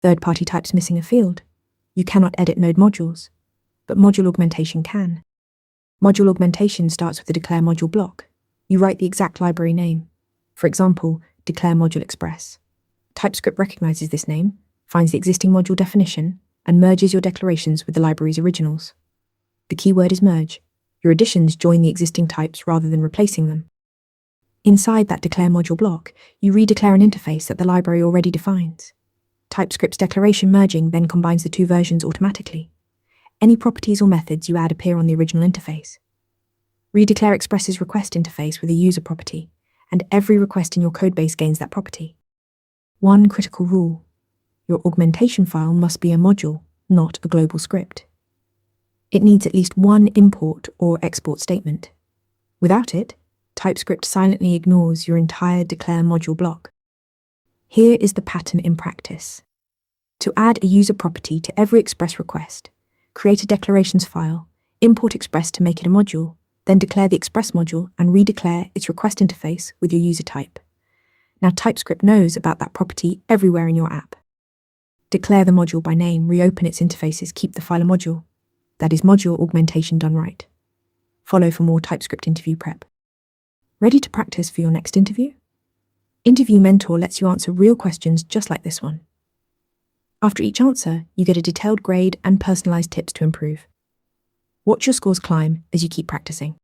Third-party types missing a field. You cannot edit node modules, but module augmentation can. Module augmentation starts with the declare module block. You write the exact library name. For example, declare module express. TypeScript recognizes this name, finds the existing module definition, and merges your declarations with the library's originals. The keyword is merge. Your additions join the existing types rather than replacing them. Inside that declare module block, you redeclare an interface that the library already defines. TypeScript's declaration merging then combines the two versions automatically. Any properties or methods you add appear on the original interface. Redeclare expresses request interface with a user property, and every request in your codebase gains that property. One critical rule: your augmentation file must be a module, not a global script. It needs at least one import or export statement. Without it, TypeScript silently ignores your entire declare module block. Here is the pattern in practice. To add a user property to every express request, create a declarations file, import express to make it a module, then declare the express module and redeclare its request interface with your user type. Now TypeScript knows about that property everywhere in your app. Declare the module by name, reopen its interfaces, keep the file a module. That is module augmentation done right. Follow for more TypeScript interview prep. Ready to practice for your next interview? Interview Mentor lets you answer real questions just like this one. After each answer, you get a detailed grade and personalized tips to improve. Watch your scores climb as you keep practicing.